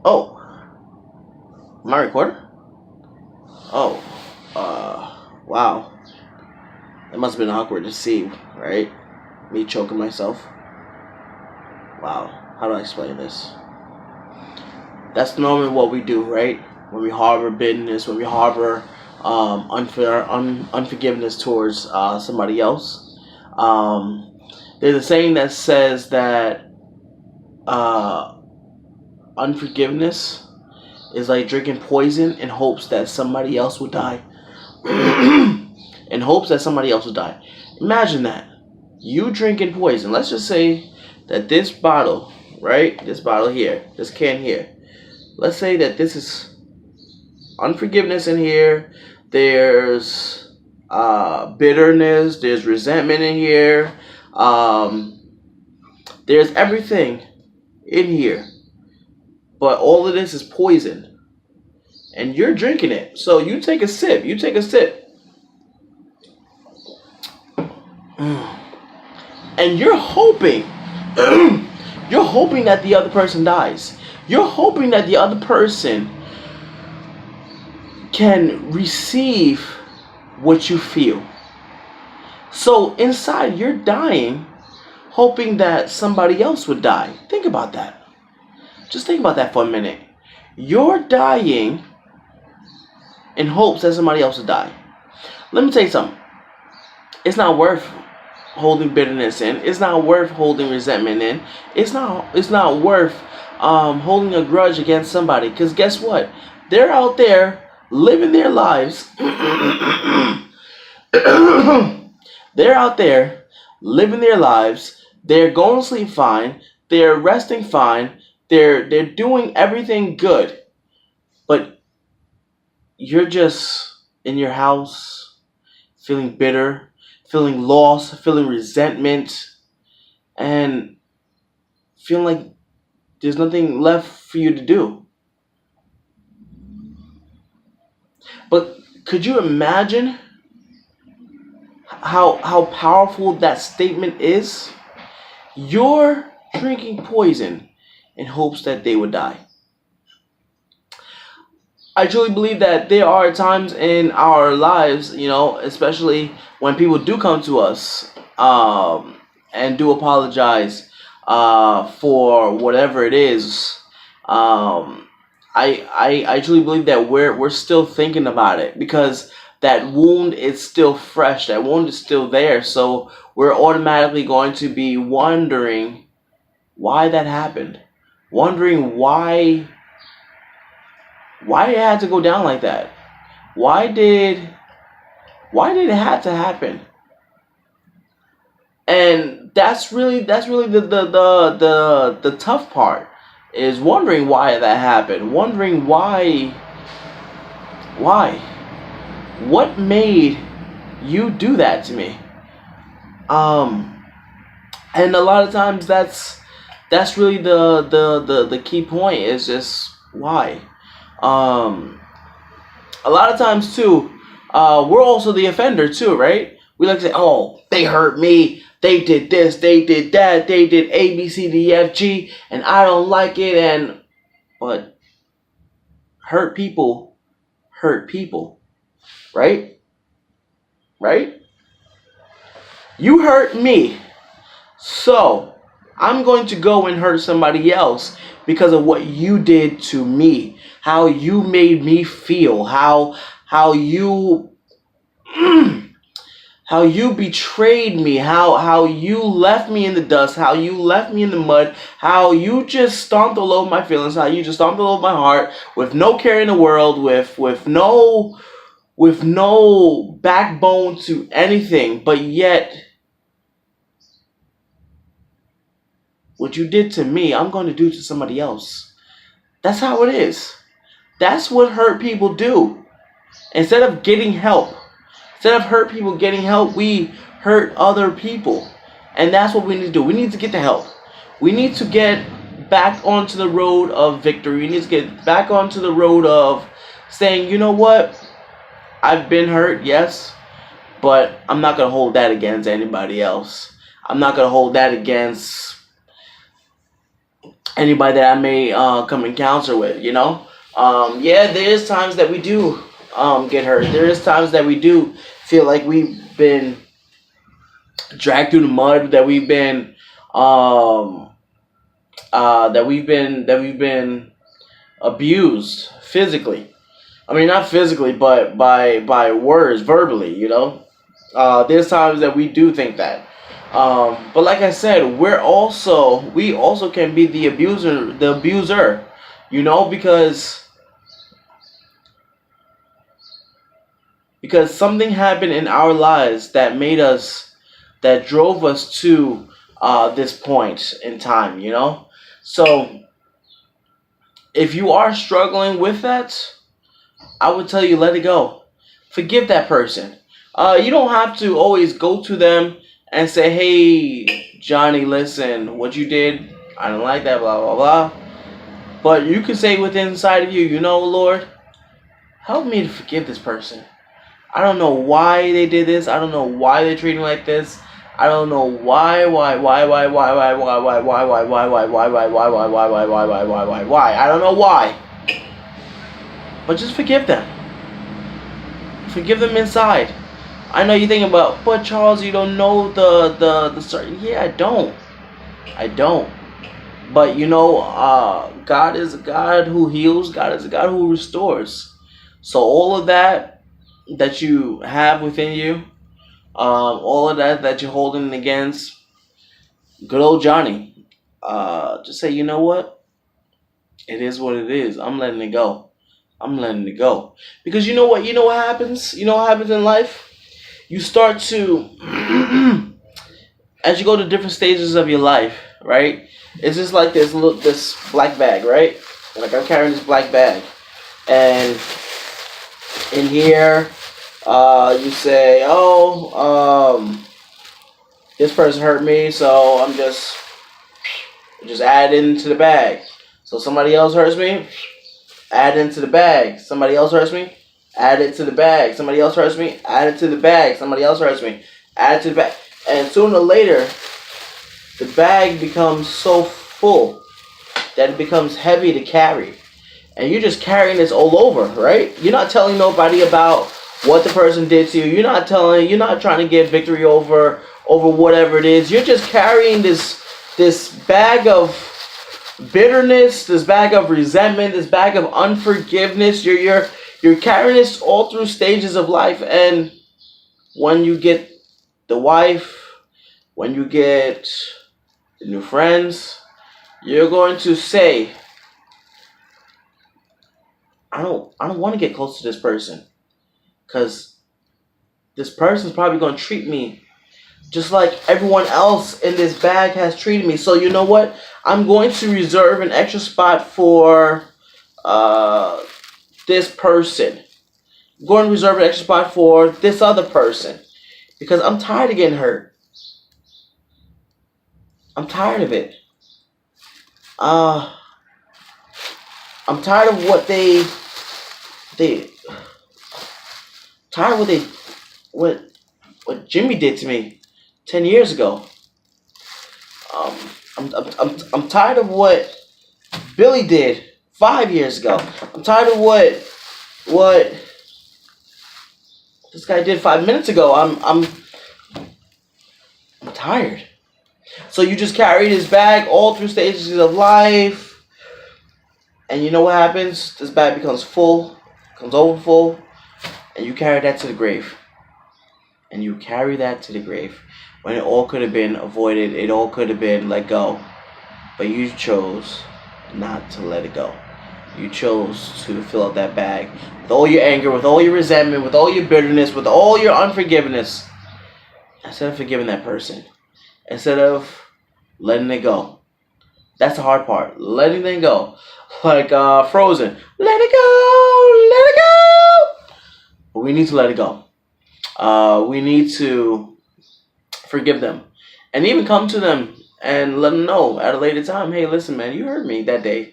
Oh, am I recording? Oh, wow. It must have been awkward to see, right? Me choking myself. Wow. How do I explain this? That's normally what we do, right? When we harbor bitterness, when we harbor unforgiveness towards somebody else. There's a saying that says that uh, unforgiveness is like drinking poison in hopes that somebody else will die. In hopes that somebody else will die. Imagine that. You drinking poison. Let's just say that this bottle, right? This bottle here, this can here. Let's say that this is unforgiveness in here. There's bitterness. There's resentment in here. There's everything in here. But all of this is poison. And you're drinking it. So you take a sip. You take a sip. And you're hoping that the other person dies. You're hoping that the other person can receive what you feel. So inside you're dying, hoping that somebody else would die. Think about that. Just think about that for a minute. You're dying in hopes that somebody else would die. Let me tell you something. It's not worth holding bitterness in. It's not worth holding resentment in. It's not worth holding a grudge against somebody. Because guess what? They're out there living their lives. They're out there living their lives. They're going to sleep fine. They're resting fine. They're doing everything good. But you're just in your house feeling bitter, feeling lost, feeling resentment, and feeling like there's nothing left for you to do. But could you imagine how powerful that statement is? You're drinking poison in hopes that they would die. I truly believe that there are times in our lives, especially when people do come to us and do apologize for whatever it is. I truly believe that we're still thinking about it because that wound is still fresh. That wound is still there. So we're automatically going to be wondering why that happened, wondering why it had to go down like that. Why did it have to happen? And that's really the tough part, is wondering why that happened, wondering why what made you do that to me. And a lot of times that's really the key point, is just why. A lot of times too, we're also the offender too, right? We like to say, "Oh, they hurt me. They did this. They did that. They did A, B, C, D, E, F, G, and I don't like it." But hurt people, right? Right? You hurt me, so I'm going to go and hurt somebody else because of what you did to me, how you made me feel, how you how you betrayed me, how you left me in the dust, how you left me in the mud, how you just stomped all over my feelings, how you just stomped all over my heart with no care in the world, with no backbone to anything, but yet what you did to me, I'm going to do to somebody else. That's how it is. That's what hurt people do. Instead of getting help, instead of hurt people getting help, we hurt other people. And that's what we need to do. We need to get the help. We need to get back onto the road of victory. We need to get back onto the road of saying, you know what? I've been hurt, yes, but I'm not going to hold that against anybody else. I'm not going to hold that against anybody that I may come encounter with, you know. Yeah, there is times that we do get hurt. There is times that we do feel like we've been dragged through the mud, that we've been um, that we've been abused physically. I mean, not physically, but by words, verbally. You know, there's times that we do think that. But like I said, we also can be the abuser. You know, because something happened in our lives that drove us to this point in time. You know, so if you are struggling with that, I would tell you, let it go. Forgive that person. You don't have to always go to them and say, "Hey, Johnny, listen, what you did, I don't like that, blah blah blah." But you can say within inside of you, you know, Lord, help me to forgive this person. I don't know why they did this. I don't know why they treat me like this. I don't know why. I don't know why. But just forgive them. Forgive them inside. I know you're thinking about, but Charles, you don't know the certain. Yeah, I don't. But you know, God is a God who heals. God is a God who restores. So all of that you have within you, all of that you're holding against good old Johnny, just say, you know what? It is what it is. I'm letting it go. I'm letting it go. Because you know what? You know what happens? You know what happens in life? You start to, as you go to different stages of your life, right? It's just like this black bag, right? Like I'm carrying this black bag, and in here, you say, "Oh, this person hurt me, so I'm just add into the bag." So somebody else hurts me, add into the bag. Somebody else hurts me, add it to the bag. Somebody else hurts me, add it to the bag. Somebody else hurts me, add it to the bag. And sooner or later, the bag becomes so full that it becomes heavy to carry. And you're just carrying this all over, right? You're not telling nobody about what the person did to you. You're not trying to get victory over whatever it is. You're just carrying this bag of bitterness, this bag of resentment, this bag of unforgiveness. You're carrying this all through stages of life, and when you get the wife, when you get the new friends, you're going to say, I don't want to get close to this person, because this person's probably going to treat me just like everyone else in this bag has treated me. So you know what? I'm going to reserve an extra spot for this person. I'm going to reserve an extra spot for this other person, because I'm tired of getting hurt. I'm tired of it. Uh, I'm tired of they tired of what Jimmy did to me 10 years ago. Um, I'm tired of what Billy did 5 years ago. I'm tired of what this guy did 5 minutes ago. I'm tired. So you just carry this bag all through stages of life, and you know what happens? This bag becomes full, becomes over full, and you carry that to the grave. And you carry that to the grave when it all could have been avoided. It all could have been let go, but you chose not to let it go. You chose to fill up that bag with all your anger, with all your resentment, with all your bitterness, with all your unforgiveness, instead of forgiving that person, instead of letting it go. That's the hard part, letting it go. Like Frozen, let it go, let it go. But we need to let it go. We need to forgive them, and even come to them and let them know at a later time, hey, listen, man, you hurt me that day.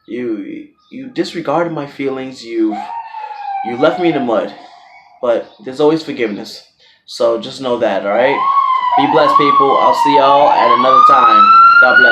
You disregarded my feelings. You left me in the mud. But there's always forgiveness. So just know that, all right? Be blessed, people. I'll see y'all at another time. God bless.